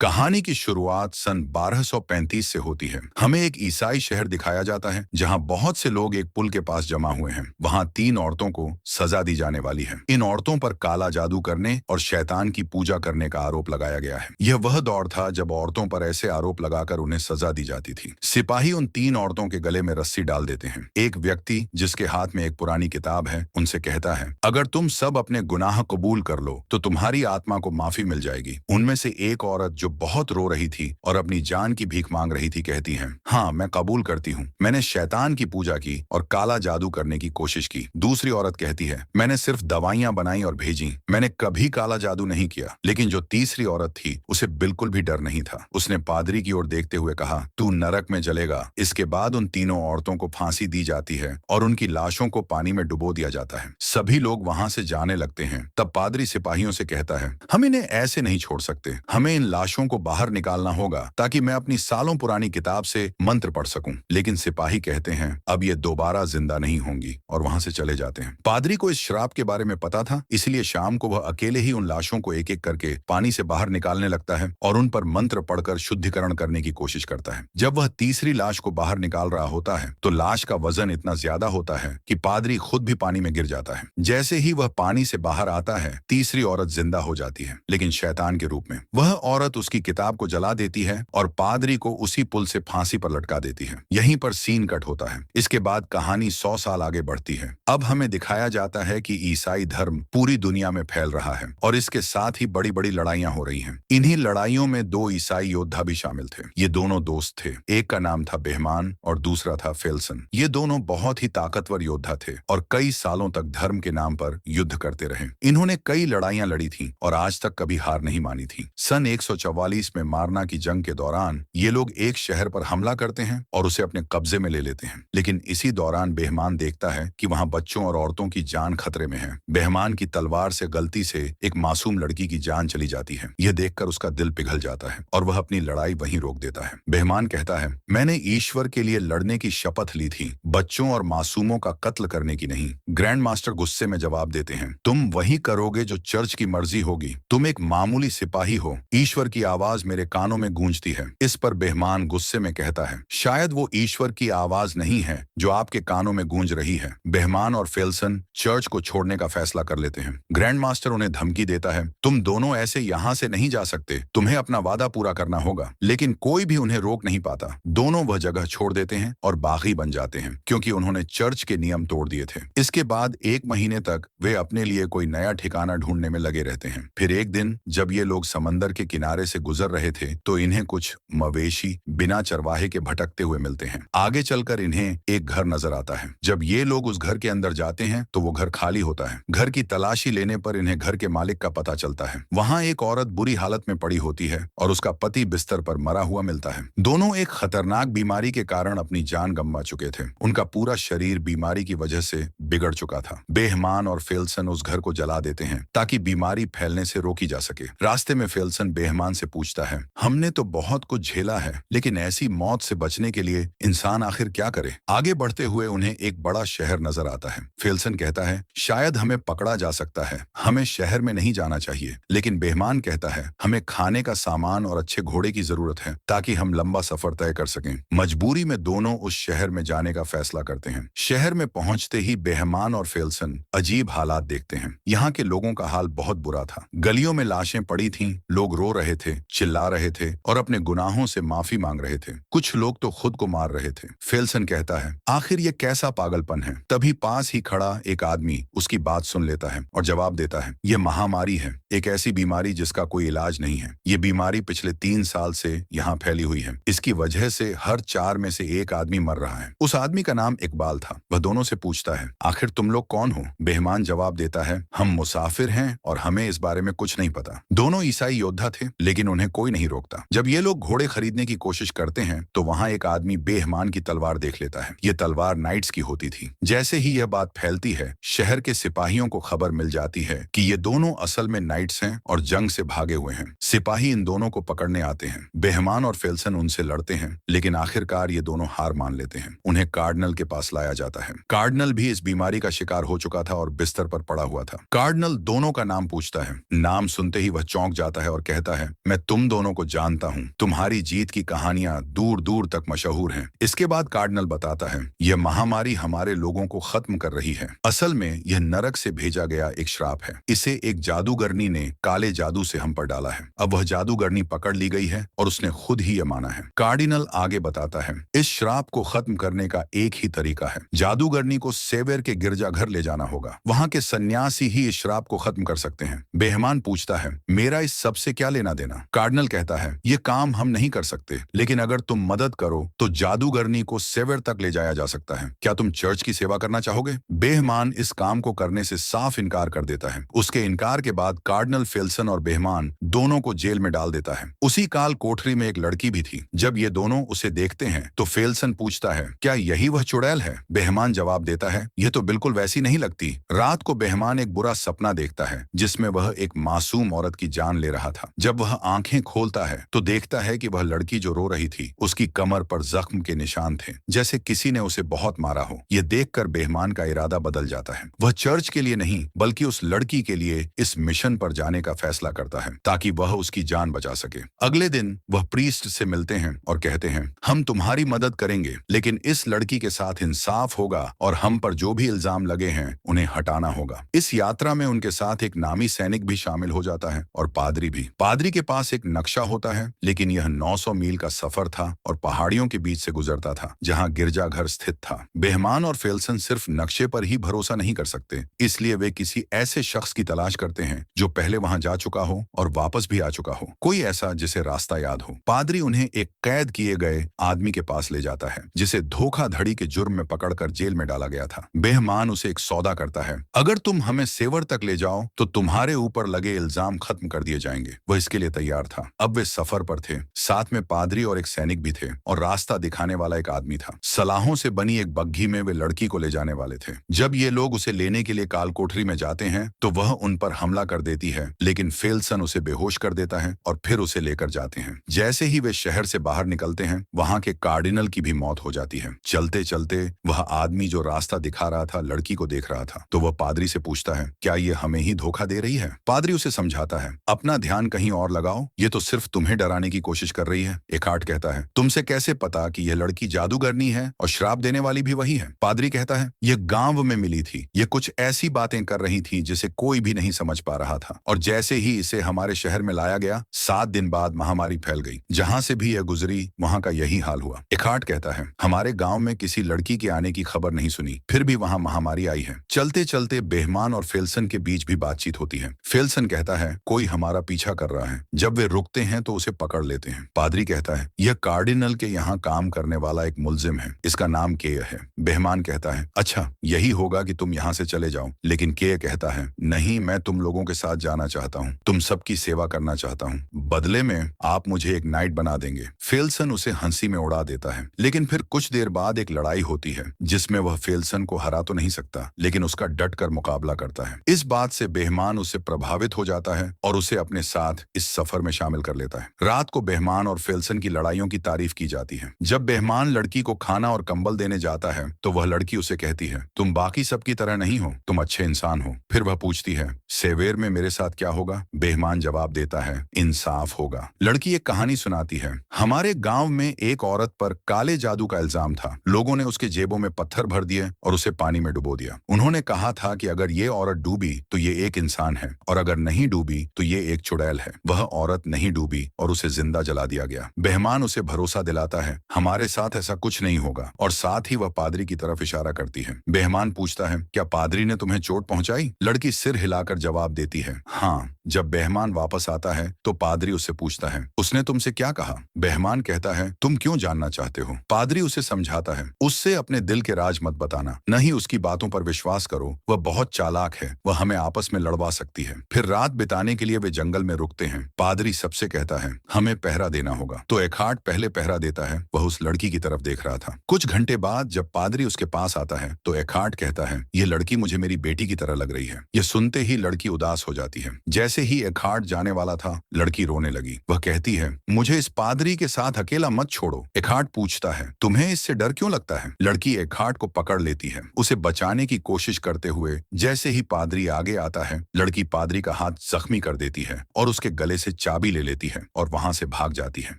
कहानी की शुरुआत सन 1235 से होती है। हमें एक ईसाई शहर दिखाया जाता है जहां बहुत से लोग एक पुल के पास जमा हुए हैं। वहां तीन औरतों को सजा दी जाने वाली है। इन औरतों पर काला जादू करने और शैतान की पूजा करने का आरोप लगाया गया है। यह वह दौर था जब औरतों पर ऐसे आरोप लगाकर उन्हें सजा दी जाती थी। सिपाही उन तीन औरतों के गले में रस्सी डाल देते हैं। एक व्यक्ति जिसके हाथ में एक पुरानी किताब है उनसे कहता है, अगर तुम सब अपने गुनाह कबूल कर लो तो तुम्हारी आत्मा को माफी मिल जाएगी। उनमें से एक औरत जो बहुत रो रही थी और अपनी जान की भीख मांग रही थी कहती है, हाँ मैं कबूल करती हूँ, मैंने शैतान की पूजा की और काला जादू करने की कोशिश की। दूसरी औरत कहती है, मैंने सिर्फ दवाइयां बनाई और भेजी, मैंने कभी काला जादू नहीं किया। लेकिन जो तीसरी औरत थी उसे बिल्कुल भी डर नहीं था। उसने पादरी की ओर देखते हुए कहा, तू नरक में जलेगा। इसके बाद उन तीनों औरतों को फांसी दी जाती है और उनकी लाशों को पानी में डुबो दिया जाता है। सभी लोग वहां से जाने लगते हैं। तब पादरी सिपाहियों से कहता है, हम इन्हें ऐसे नहीं छोड़ सकते, हमें इन लाशों को बाहर निकालना होगा ताकि मैं अपनी सालों पुरानी किताब से मंत्र पढ़ सकूं। लेकिन सिपाही कहते हैं, अब ये दोबारा जिंदा नहीं होंगी और वहां से चले जाते हैं। पादरी को इस श्राप के बारे में पता था, इसलिए शाम को वह अकेले ही उन लाशों को एक एक करके पानी से बाहर निकालने लगता है और उन पर मंत्र पढ़कर शुद्धिकरण करने की कोशिश करता है। जब वह तीसरी लाश को बाहर निकाल रहा होता है तो लाश का वजन इतना ज्यादा होता है कि पादरी खुद भी पानी में गिर जाता है। जैसे ही वह पानी से बाहर आता है, तीसरी औरत जिंदा हो जाती है, लेकिन शैतान के रूप में। वह औरत उसकी किताब को जला देती है और पादरी को उसी पुल से फांसी पर लटका देती है। यहीं पर सीन कट होता है। इसके बाद कहानी 100 साल आगे बढ़ती है। अब हमें दिखाया जाता है कि ईसाई धर्म पूरी दुनिया में फैल रहा है और इसके साथ ही बड़ी बड़ी लड़ाइयां हो रही हैं। इन्हीं लड़ाइयों में दो ईसाई योद्धा भी शामिल थे। ये दोनों दोस्त थे। एक का नाम था बेहमान और दूसरा था फेल्सन। ये दोनों बहुत ही ताकतवर योद्धा थे और कई सालों तक धर्म के नाम पर युद्ध करते रहे। इन्होंने कई लड़ाइयां लड़ी थी और आज तक कभी हार नहीं मानी थी। सन 144 में मारना की जंग के दौरान ये लोग एक शहर पर हमला करते हैं और उसे अपने कब्जे में ले लेते हैं। लेकिन इसी दौरान बेहमान देखता है कि वहां बच्चों और औरतों की जान खतरे में है। बेहमान की तलवार से गलती से एक मासूम लड़की की जान चली जाती है। यह देखकर उसका दिल पिघल जाता है और वह अपनी लड़ाई वहीं रोक देता है। बेहमान कहता है, मैंने ईश्वर के लिए लड़ने की शपथ ली थी, बच्चों और मासूमों का कत्ल करने की नहीं। ग्रैंड मास्टर गुस्से में जवाब देते हैं, तुम वही करोगे जो चर्च की मर्जी होगी। तुम एक मामूली सिपाही हो। ईश्वर की आवाज मेरे कानों में गूंजती है। इस पर बेहमान गुस्से में कहता है, शायद वो ईश्वर की आवाज नहीं है जो आपके कानों में गूंज रही है। बेहमान और फेल्सन चर्च को छोड़ने का फैसला कर लेते हैं। ग्रैंड मास्टर उन्हें धमकी देता है, तुम दोनों ऐसे यहाँ से नहीं जा सकते, तुम्हें अपना वादा पूरा करना होगा। लेकिन कोई भी उन्हें रोक नहीं पाता। दोनों वह जगह छोड़ देते हैं और बागी बन जाते हैं क्योंकि उन्होंने चर्च के नियम तोड़ दिए थे। इसके बाद 1 महीने तक वे अपने लिए कोई नया ठिकाना ढूंढने में लगे रहते हैं। फिर एक दिन जब ये लोग समंदर के किनारे से गुजर रहे थे तो इन्हें कुछ मवेशी बिना चरवाहे के भटकते हुए मिलते हैं। आगे चलकर इन्हें एक घर नजर आता है। जब ये लोग उस घर के अंदर जाते हैं तो वो घर खाली होता है। घर की तलाशी लेने पर इन्हें घर के मालिक का पता चलता है। वहां एक औरत बुरी हालत में पड़ी होती है और उसका पति बिस्तर पर मरा हुआ मिलता है। दोनों एक खतरनाक बीमारी के कारण अपनी जान गंवा चुके थे। उनका पूरा शरीर बीमारी की वजह से बिगड़ चुका था। बेहमान और फेल्सन उस घर को जला देते हैं ताकि बीमारी फैलने से रोकी जा सके। रास्ते में फेल्सन बेहमान से पूछता है, हमने तो बहुत कुछ झेला है, लेकिन ऐसी मौत से बचने के लिए इंसान आखिर क्या करे। आगे बढ़ते हुए उन्हें एक बड़ा शहर नजर आता है। फेल्सन कहता है, शायद हमें पकड़ा जा सकता है, हमें शहर में नहीं जाना चाहिए। लेकिन बेहमान कहता है, हमें खाने का सामान और अच्छे घोड़े की जरूरत है ताकि हम लंबा सफर तय कर सकें। मजबूरी में दोनों उस शहर में जाने का फैसला करते हैं। शहर में पहुंचते ही बेहमान और फेल्सन अजीब हालात देखते हैं। यहाँ के लोगों का हाल बहुत बुरा था। गलियों में लाशें पड़ी थीं, लोग रो रहे थे, चिल्ला रहे थे और अपने गुनाहों से माफी मांग रहे थे। कुछ लोग तो खुद को मार रहे थे। फेल्सन कहता है, आखिर ये कैसा पागलपन है। तभी पास ही खड़ा एक आदमी उसकी बात सुन लेता है और जवाब देता है, ये महामारी है, एक ऐसी बीमारी जिसका कोई इलाज नहीं है। ये बीमारी पिछले 3 साल से यहाँ फैली हुई है। इसकी वजह से हर 4 में से एक आदमी मर रहा है। उस आदमी का नाम इकबाल था। वह दोनों से पूछता है, आखिर तुम लोग कौन हो। बेहमान जवाब देता है, हम मुसाफिर हैं और हमें इस बारे में कुछ नहीं पता। दोनों ईसाई योद्धा थे लेकिन उन्हें कोई नहीं रोकता। जब ये लोग घोड़े खरीदने की कोशिश करते हैं तो वहां एक आदमी बेहमान की तलवार देख लेता है। ये तलवार नाइट्स की होती थी। जैसे ही यह बात फैलती है, शहर के सिपाहियों को खबर मिल जाती है कि ये दोनों असल में नाइट्स हैं और जंग से भागे हुए हैं। सिपाही इन दोनों को पकड़ने आते हैं। बेहमान और फेल्सन उनसे लड़ते हैं लेकिन आखिरकार ये दोनों हार मान लेते हैं। उन्हें कार्डिनल के पास लाया जाता है। कार्डिनल भी इस बीमारी का शिकार हो चुका था और बिस्तर पर पड़ा हुआ था। कार्डिनल दोनों का नाम पूछता है। नाम सुनते ही वह चौंक जाता है और कहता है, मैं तुम दोनों को जानता हूँ। तुम्हारी जीत की कहानियां दूर दूर तक मशहूर हैं। इसके बाद कार्डिनल बताता है, यह महामारी हमारे लोगों को खत्म कर रही है। असल में यह नरक से भेजा गया एक श्राप है। इसे एक जादूगरनी ने काले जादू से हम पर डाला है। अब वह जादूगरनी पकड़ ली गई है और उसने खुद ही यह माना है। कार्डिनल आगे बताता है, इस श्राप को खत्म करने का एक ही तरीका है। जादूगरनी को सेवेर के गिरजाघर ले जाना होगा। वहां के सन्यासी ही इस श्राप को खत्म कर सकते हैं। बेहमान पूछता है, मेरा इस सब से क्या लेना देना? कार्डिनल कहता है, ये काम हम नहीं कर सकते, लेकिन अगर तुम मदद करो तो जादूगरनी को सेवेर तक ले जाया जा सकता है। क्या तुम चर्च की सेवा करना चाहोगे? बेहमान इस काम को करने से साफ इनकार कर देता है। उसके इनकार के बाद कार्डिनल फेल्सन और बेहमान दोनों को जेल में डाल देता है। उसी काल कोठरी में एक लड़की भी थी। जब ये दोनों उसे देखते हैं तो फेल्सन पूछता है, क्या यही वह चुड़ैल है? बेहमान जवाब देता है, यह तो बिल्कुल वैसी नहीं लगती। रात को बेहमान एक बुरा सपना देखता है जिसमें वह एक मासूम औरत की जान ले रहा था। जब वह आंखें खोलता है तो देखता है कि वह लड़की जो रो रही थी उसकी कमर पर जख्म के निशान थे, जैसे किसी ने उसे बहुत मारा हो। यह देखकर बेहमान का इरादा बदल जाता है। वह चर्च के लिए नहीं बल्कि उस लड़की के लिए इस मिशन पर जाने का फैसला करता है ताकि वह उसकी जान बचा सके। अगले दिन वह प्रीस्ट से मिलते हैं और कहते हैं, हम तुम्हारी मदद करेंगे, लेकिन इस लड़की के साथ इंसाफ होगा और हम पर जो भी इल्जाम लगे हैं उन्हें हटाना होगा। इस यात्रा में उनके साथ एक नामी सैनिक भी शामिल हो जाता है और पादरी भी। पादरी के पास एक नक्शा होता है, लेकिन यह 900 मील का सफर था और पहाड़ियों के बीच से गुजरता था जहां गिरजाघर स्थित था। बेहमान और फेल्सन सिर्फ नक्शे पर ही भरोसा नहीं कर सकते, इसलिए वे किसी ऐसे शख्स की तलाश करते हैं जो पहले वहां जा चुका हो और वापस भी आ चुका हो, कोई ऐसा जिसे रास्ता याद हो। पादरी उन्हें एक कैद किए गए आदमी के पास ले जाता है जिसे धोखाधड़ी के जुर्म में पकड़कर जेल में डाला गया था। बेहमान उसे एक सौदा करता है, अगर तुम हमें सेवर तक ले जाओ तो तुम्हारे ऊपर लगे इल्जाम खत्म कर दिए जाएंगे। वह इसके लिए तैयार था। अब वे सफर पर थे। साथ में पादरी और एक सैनिक भी थे और रास्ता दिखाने वाला एक आदमी था। सलाहों से बनी एक बग्घी में वे लड़की को ले जाने वाले थे। जब ये लोग उसे लेने के लिए कालकोठरी में जाते हैं तो वह उन पर हमला कर देती है, लेकिन फेल्सन उसे बेहोश कर देता है और फिर उसे लेकर जाते हैं। जैसे ही वे शहर से बाहर निकलते हैं वहां के कार्डिनल की भी मौत हो जाती है। चलते चलते वह आदमी जो रास्ता दिखा रहा था लड़की को देख रहा था, तो वह पादरी से पूछता है, क्या ये हमें ही धोखा दे रही है? पादरी उसे समझाता है, अपना ध्यान कहीं और लगाओ, ये तो सिर्फ तुम्हें डराने की कोशिश कर रही है। एकार्ट कहता है, तुमसे कैसे पता कि यह लड़की जादूगरनी है और श्राप देने वाली भी वही है? पादरी कहता है, यह गांव में मिली थी, ये कुछ ऐसी बातें कर रही थी जिसे कोई भी नहीं समझ पा रहा था, और जैसे ही इसे हमारे शहर में लाया गया 7 दिन बाद महामारी फैल गई। जहां से भी यह गुजरी वहां का यही हाल हुआ। एकार्ट कहता है, हमारे गांव में किसी लड़की के आने की खबर नहीं सुनी, फिर भी वहां महामारी आई है। चलते चलते बेहमान और फेल्सन के बीच भी बातचीत होती है। फेल्सन कहता है, कोई हमारा पीछा कर रहा है। जब वे रुकते हैं तो उसे पकड़ लेते हैं। पादरी कहता है, यह कार्डिनल के यहाँ काम करने वाला एक मुलजिम है, इसका नाम केय है। बेहमान कहता है, अच्छा यही होगा कि तुम यहाँ से चले जाओ। लेकिन केय कहता है, नहीं, मैं तुम लोगों के साथ जाना चाहता हूँ, तुम सबकी सेवा करना चाहता हूँ, बदले में आप मुझे एक नाइट बना देंगे। फेल्सन उसे हंसी में उड़ा देता है। लेकिन फिर कुछ देर बाद एक लड़ाई होती है जिसमें वह फेल्सन को हरा तो नहीं सकता, लेकिन उसका डट कर मुकाबला करता है। इस बात से बेहमान उससे प्रभावित हो जाता है और उसे अपने साथ इस सफर में शामिल कर लेता है। रात को बेहमान और फेल्सन की लड़ाइयों की तारीफ की जाती है। जब बेहमान लड़की को खाना और कंबल देने जाता है तो वह लड़की उसे कहती है, तुम बाकी सबकी तरह नहीं हो, तुम अच्छे इंसान हो। फिर वह पूछती है, सेवेर में मेरे साथ क्या होगा? बेहमान जवाब देता है, इंसाफ होगा। लड़की एक कहानी सुनाती है, हमारे गांव में एक औरत पर काले जादू का इल्जाम था। लोगों ने उसके जेबों में पत्थर भर दिए और उसे पानी में डुबो दिया। उन्होंने कहा था कि अगर ये औरत डूबी तो ये एक इंसान है, और अगर नहीं डूबी तो ये एक चुड़ैल है। वह औरत नहीं डूबी और उसे जिंदा जला दिया गया। बेहमान उसे भरोसा दिलाता है, हमारे साथ ऐसा कुछ नहीं होगा, और साथ ही वह पादरी की तरफ इशारा करती है। बेहमान पूछता है, क्या पादरी ने तुम्हें चोट पहुंचाई? लड़की सिर हिलाकर जवाब देती है, हाँ। जब बेहमान वापस आता है तो पादरी उससे पूछता है, उसने तुमसे क्या कहा? बेहमान कहता है, तुम क्यों जानना चाहते हो? पादरी उसे समझाता है, उससे अपने दिल के राज मत बताना, न ही उसकी बातों पर विश्वास करो, वह बहुत चालाक है, वह हमें आपस में लड़वा सकती है। फिर रात बिताने के लिए वे जंगल में रुकते हैं। पादरी सबसे कहता है, हमें पहरा देना होगा। तो एकार्ट पहले पहरा देता है। वह उस लड़की की तरफ देख रहा था। कुछ घंटे बाद जब पादरी उसके पास आता है तो एकार्ट कहता है, यह लड़की मुझे मेरी बेटी की तरह लग रही है। यह सुनते ही लड़की उदास हो जाती है। जैसे ही एकार्ट जाने वाला था लड़की रोने लगी। वह कहती है, मुझे इस पादरी के साथ अकेला मत छोड़ो। एकार्ट पूछता है, तुम्हें इससे डर क्यों लगता है? लड़की एकार्ट को पकड़ लेती है, उसे बचाने की कोशिश करते हुए। जैसे ही पादरी आगे आता है लड़की पादरी का हाथ जख्मी कर देती है और उसके गले से चाबी ले लेती है और वहां से भाग जाती है।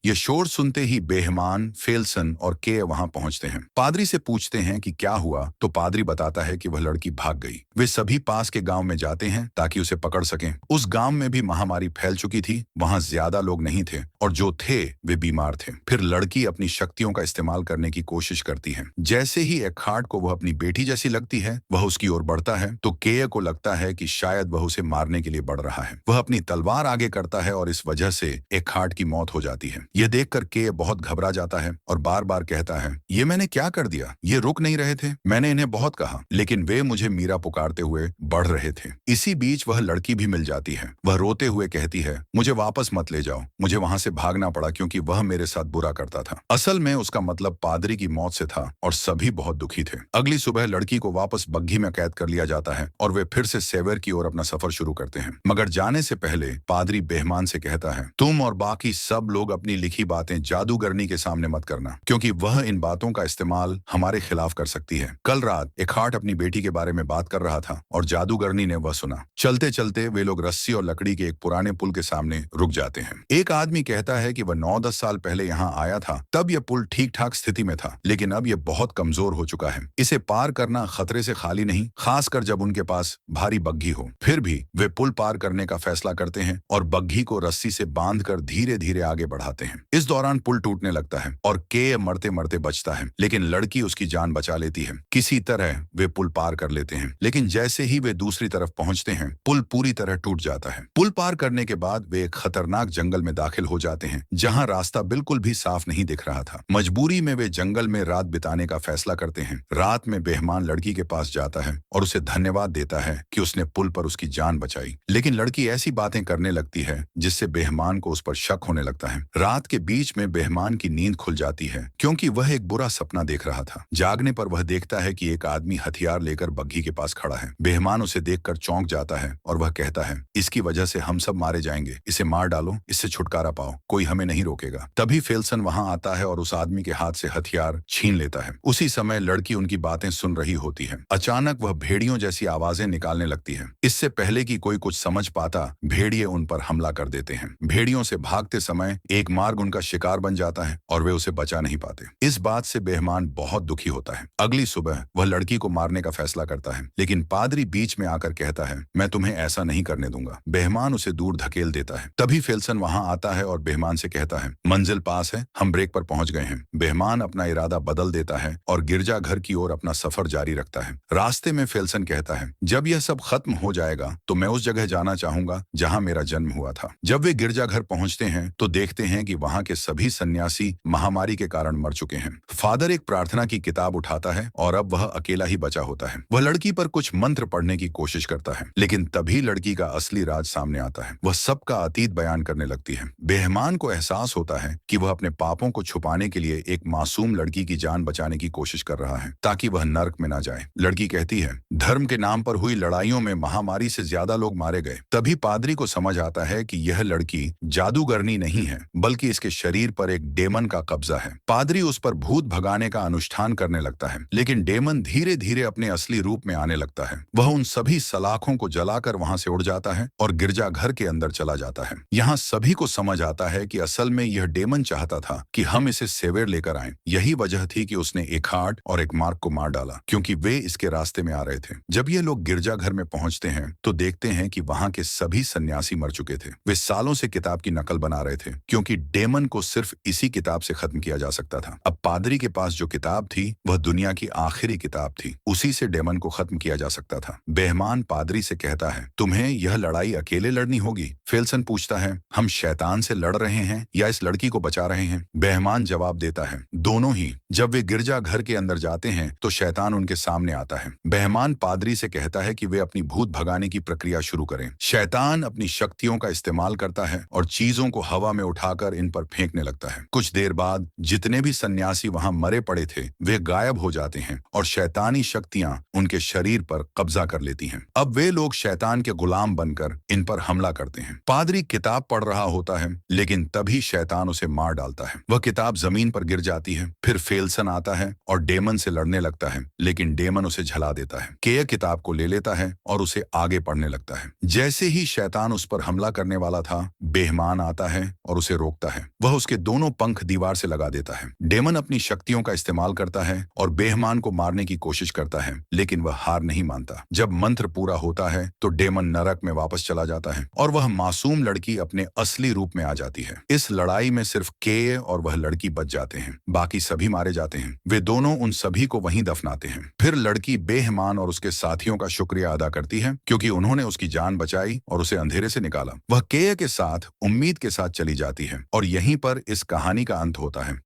ये शोर सुनते ही बेहमान, फेल्सन और के वहां पहुंचते हैं। पादरी से पूछते हैं कि क्या हुआ, तो पादरी बताता है कि वह लड़की भाग गई। वे सभी पास के गांव में जाते हैं ताकि उसे पकड़ सकें। उस गांव में भी महामारी फैल चुकी थी, वहां ज्यादा लोग नहीं थे और जो थे वे बीमार थे। फिर लड़की अपनी शक्तियों का इस्तेमाल करने की कोशिश करती है। जैसे ही एखार्ड को वह अपनी बेटी जैसी लगती है, वह उसकी ओर बढ़ता है तो केय को लगता है कि शायद वह उसे मारने के लिए बढ़ रहा है। वह अपनी तलवार आगे करता है और इस वजह से एखार्ड की मौत हो जाती है। यह देखकर केय बहुत घबरा जाता है और बार बार कहता है, ये मैंने क्या कर दिया, ये रुक नहीं रहे थे, मैंने इन्हें बहुत कहा लेकिन वे मुझे मीरा पुकारते हुए बढ़ रहे थे। इसी बीच वह लड़की भी मिल जाती है। वह रोते हुए कहती है, मुझे वापस मत ले जाओ, मुझे वहां से भागना पड़ा क्योंकि वह मेरे साथ बुरा करता था। असल में उसका मतलब पादरी की मौत से था और सभी बहुत दुखी थे। अगली सुबह लड़की को वापस बग्घी में कैद कर लिया जाता है और वे फिर से सेवर की ओर अपना सफर शुरू करते हैं। मगर जाने से पहले पादरी बेहमान से कहता है, तुम और बाकी सब लोग अपनी लिखी बातें जादूगरनी के सामने मत करना क्योंकि वह इन बातों का इस्तेमाल हमारे खिलाफ कर सकती है। कल रात एखार्ड अपनी बेटी के बारे में बात कर रहा था और जादूगरनी ने वह सुना। चलते चलते वे लोग रस्सी और लकड़ी के एक पुराने पुल के सामने रुक जाते हैं। एक आदमी कहता है कि वह 9-10 साल पहले यहाँ आया था, तब यह पुल ठीक ठाक स्थिति में था लेकिन अब यह बहुत कमजोर हो चुका है। इसे पार करना खतरे से खाली नहीं, खासकर जब उनके पास भारी बग्घी हो। फिर भी वे पुल पार करने का फैसला करते हैं और बग्घी को रस्सी से बांधकर धीरे धीरे आगे बढ़ाते हैं। इस दौरान पुल टूटने लगता है और के मरते मरते बचता है लेकिन लड़की उसकी जान बचा लेती है। किसी तरह वे पुल पार कर लेते हैं लेकिन जैसे ही वे दूसरी तरफ पहुंचते हैं पुल पूरी तरह टूट जाता है। पुल पार करने के बाद वे एक खतरनाक जंगल में दाखिल हो जाते हैं जहां रास्ता बिल्कुल भी साफ नहीं दिख रहा था। मजबूरी में वे जंगल में रात बिताने का फैसला करते हैं। रात में बेहमान लड़की के पास जाता है और उसे धन्यवाद देता है कि उसने पुल पर उसकी जान बचाई, लेकिन लड़की ऐसी बातें करने लगती है जिससे बेहमान को उस पर शक होने लगता है। रात के बीच में बेहमान की नींद खुल जाती है क्योंकि वह एक बुरा सपना देख रहा था। जागने पर वह देखता है कि एक आदमी हथियार लेकर बग्घी के पास खड़ा है। बेहमान उसे देखकर चौंक जाता है और वह कहता है, इसकी वजह से हम सब मारे जाएंगे, इसे मार डालो, इससे छुटकारा पाओ, कोई हमें नहीं रोकेगा। तभी फेल्सन वहां आता है और उस आदमी के हाथ से हथियार छीन लेता है। उसी समय लड़की उनकी बातें सुन रही होती है। अचानक वह भेड़ियों जैसी आवाजें निकालने लगती है। इससे पहले कि कोई कुछ समझ पाता, भेड़िए उन पर हमला कर देते हैं। भेड़ियों से भागते समय एक मार्ग उनका शिकार बन जाता है और वे उसे बचा नहीं पाते। इस बात से बेहमान बहुत दुखी होता है। अगली सुबह वह लड़की को मारने का फैसला करता है लेकिन पादरी बीच में आकर कहता है, मैं तुम्हें ऐसा नहीं करने दूंगा। बेहमान उसे दूर धकेल देता है। तभी फेल्सन वहां आता है और बेहमान से कहता है, मंजिल पास है, हम ब्रेक पर पहुंच गए हैं। बेहमान अपना इरादा बदल देता है और गिरजाघर की ओर अपना सफर जारी रखता है। रास्ते में फेल्सन कहता है, जब यह सब खत्म हो जाएगा तो मैं उस जगह जाना चाहूंगा जहां मेरा जन्म हुआ था। जब वे गिरजाघर पहुंचते हैं तो देखते हैं कि वहां के सभी सन्यासी महामारी के कारण मर चुके हैं। फादर एक प्रार्थना की किताब उठाता है और अब वह अकेला ही बचा होता है। वह लड़की पर कुछ मंत्र पढ़ने की कोशिश करता है लेकिन तभी लड़की का असली राज सामने आता है। वह सबका अतीत बयान करने लगती है। बेहमान को एहसास होता है कि वह अपने पापों को छुपाने के लिए एक मासूम लड़की की जान बचाने की कोशिश कर रहा है ताकि वह नर्क में न जाए। लड़की कहती है, धर्म के नाम पर हुई लड़ाइयों में महामारी से ज्यादा लोग मारे गए। तभी पादरी को समझ आता है कि यह लड़की जादूगरनी नहीं है बल्कि इसके शरीर पर एक डेमन का कब्जा है। पादरी उस पर भूत भगाने का अनुष्ठान करने लगता है लेकिन डेमन धीरे धीरे अपने असली रूप में आने लगता है। वह उन सभी सलाखों को जलाकर वहां से उड़ जाता है और गिरजाघर के अंदर चला जाता है। यहाँ सभी को समझ आता है कि असल में यह डेमन चाहता था कि हम इसे सेवेर लेकर आएं। यही वजह थी कि उसने एखार्ड और एक मार्क को मार डाला क्योंकि वे इसके रास्ते में आ रहे थे। जब ये लोग गिरजाघर में पहुंचते हैं तो देखते हैं कि वहां के सभी सन्यासी मर चुके थे। वे सालों से किताब की नकल बना रहे थे क्योंकि डेमन को सिर्फ इसी किताब से खत्म किया जा सकता था। अब पादरी के पास जो किताब थी वह दुनिया की आखिरी किताब थी, उसी से डेमन को खत्म किया जा सकता था। बेहमान पादरी से कहता है, तुम्हें यह लड़ाई अकेले लड़नी होगी। फेल्सन पूछता है, हम शैतान से लड़ रहे हैं या इस लड़की को बचा रहे हैं? बेहमान जवाब देता है, दोनों ही। जब वे गिरजाघर के अंदर जाते हैं तो शैतान उनके सामने आता है। बेहमान पादरी से कहता है कि वे अपनी भूत भगाने की प्रक्रिया शुरू करें। शैतान अपनी शक्तियों का इस्तेमाल करता है और चीजों को हवा में उठाकर इन पर फेंकने लगता है। कुछ देर बाद जितने भी सन्यासी वहां मरे पड़े थे वे गायब हो जाते हैं और शैतानी शक्तियां उनके शरीर पर कब्जा कर लेती हैं। अब वे लोग शैतान के गुलाम बनकर इन पर हमला करते हैं। पादरी किताब पढ़ रहा होता है लेकिन तभी शैतान उसे मार डालता है। वह किताब जमीन पर गिर जाती है। फिर फेल्सन आता है और डेमन से लड़ने लगता है लेकिन डेमन उसे झला देता है। केय किताब को ले लेता है और उसे आगे पढ़ने लगता है। जैसे ही शैतान उस पर हमला करने वाला था। बेहमान आता है और उसे रोकता है। वह उसके दोनों पंख दीवार से लगा देता है। डेमन अपनी शक्तियों का इस्तेमाल करता है और बेहमान को मारने की कोशिश करता है, लेकिन वह हार नहीं मानता। जब मंत्र पूरा होता है तो डेमन नरक में वापस चला जाता है और वह मासूम लड़की अपने असली रूप में आ जाती है। इस लड़ाई में सिर्फ के और वह लड़की बच जाते हैं, बाकी सभी मारे जाते हैं। वे दोनों उन सभी को वहीं दफनाते हैं। फिर लड़की बेहमान और उसके साथियों का शुक्रिया अदा करती है क्योंकि उन्होंने उसकी जान बचाई और उसे अंधेरे से निकाला। वह के साथ उम्मीद के साथ चली जाती है और यहीं पर इस कहानी का अंत होता है।